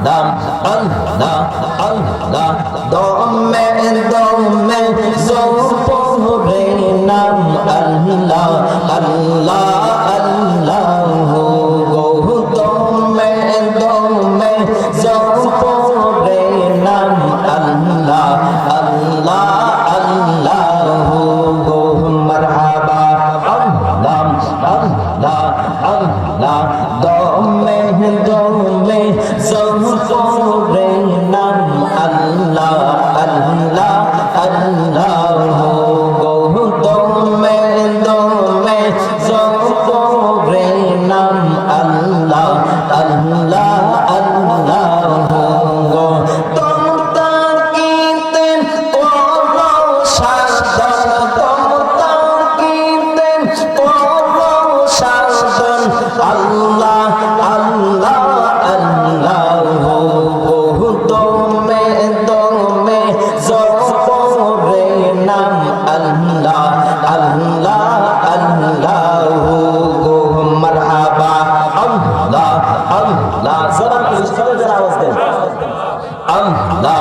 আল্লাহ আল্লাহ দমে দমে জপরে নাম আল্লাহ আল্লাহ আল্লাহ গো দমে দমে জপরে নাম আল্লাহ আল্লাহ আল্লাহ গো মারহাবা আল্লাহ আল্লাহ আল্লাহ দমে দমে জপরে নাম আল্লাহ আল্লাহ আল্লাহ গো দমে দমে জপরে নাম আল্লাহ আল্লাহ আল্লাহ গো তুম তাকিতে করো সাধন তুম তাকিতে করো সাধন আল্লাহ আল্লাহ আল্লাহ গো দমে দমে জপরে নাম আল্লাহ আল্লাহ আল্লাহ গো মারহাবা আল্লাহ আল্লাহ জোরে জোরে আওয়াজ দেন আল্লাহ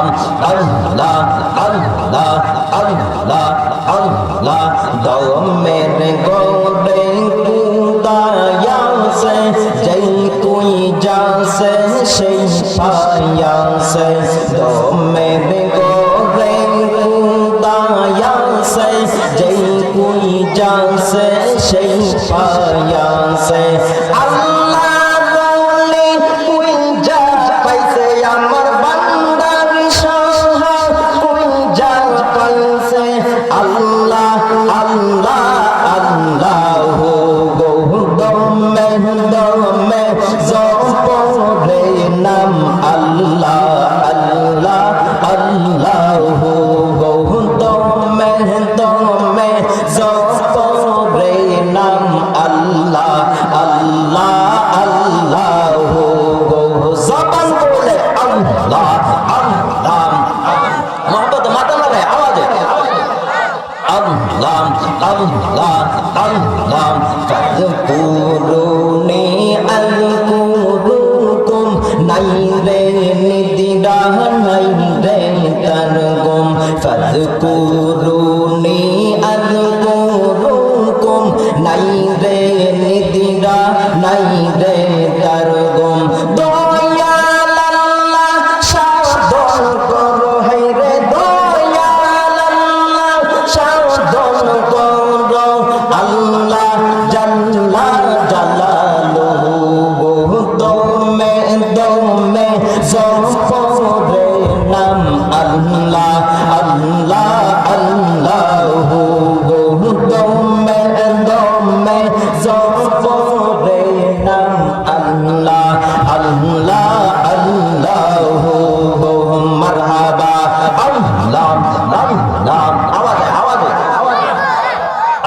আল্লাহ আল্লাহ আল্লাহ আল্লাহ দমের গোরে কুদায়া সে যেই তুই যাসে সেই পায়া সে দমের গোরে কুদায়া সে যেই তুই যাসে সেই পায়া সে আল্লাহ বলে তুই যা পাইছে আমার বান্দার সাহা তুই যা পাইছে আল্লাহ আল্লাহ আল্লাহ গো দমে দমে জপরে নাম আল্লাহ আল্লাহ আল্লাহ গো দমে দমে জপরে নাম আল্লাহ আল্লাহ আল্লাহ গো জবান বলে আল্লাহ আল্লাহ মোহাম্মদ মাতা লাগে আওয়াজে আল্লাহ আল্লাহ আল্লাহ ফাযকুরুনি আযকুরুকুম নাই রে নিদিরা নাই রে তারগুম ফাযকুরুনি আযকুরুকুম নাই রে নিদিরা নাই রে তারগুম দয়াল আল্লাহ সাধন করো হে রে দয়াল আল্লাহ সাধন করো আল্লাহ জাল্লা জালালুহু গো দমে দমে জপরে নাম আল্লাহ আল্লাহ আল্লাহ গো দমে দমে জপরে নাম আল্লাহ আল্লাহ আল্লাহ গো মারহাবা আল্লাহ আল্লাহ আওয়াজে আওয়াজে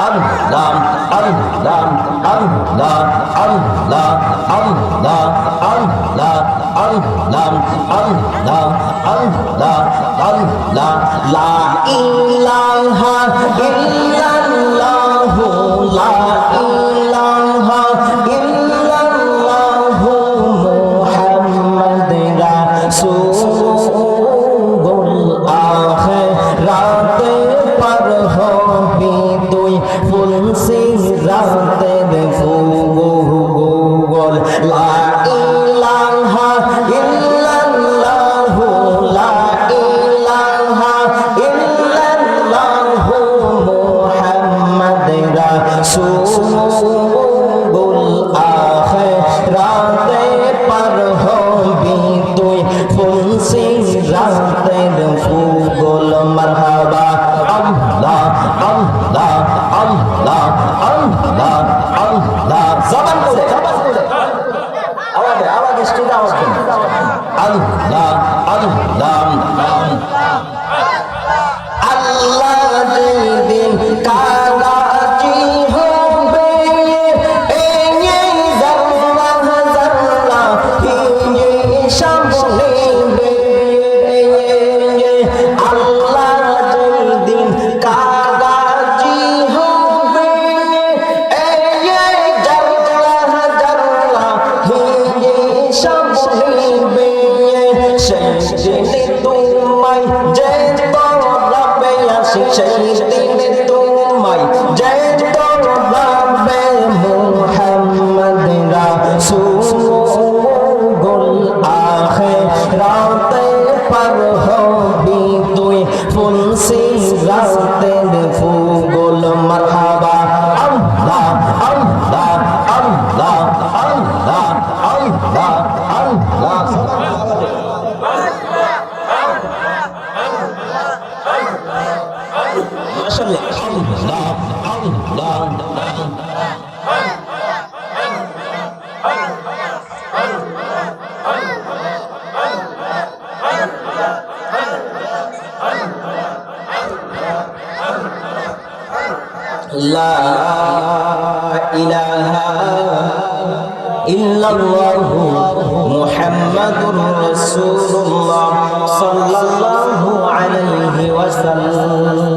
আল্লাহ আল্লাহ আল্লাহ আল্লাহ আল্লাহ আল্লাহ আল্লাহ আল্লাহ আল্লাহ আল্লাহ লা ইলাহা ইল্লাল্লাহ লা ইলাহা ইল্লাল্লাহ মুহাম্মদ রাসূল আখিরাতে পার হবি তুই ফুল সিরাতের ফুল লা ইলাহা ইল্লাল্লাহ লা ইলাহা ইল্লাল্লাহ মুহাম্মদ রাসূল আখিরাতে পার হবি তুই ফুল দিনে তোমায় যে তরাবে আসি সেই দিনে তোমায় যে তরাবে মুহাম্মদ রাসূল আখিরাতে পার হবি তুই ফুলসি রাতের ফুল মারহাবা আল্লাহ আল্লাহ আল্লাহ আল্লাহ আল্লাহ আল্লাহ মাশাআল্লাহ আল্লাহ আল্লাহ লা ইলাহা ইল্লাল্লাহু মুহাম্মাদুর রাসূলুল্লাহ সাল্লাল্লাহু আলাইহি ওয়াসাল্লাম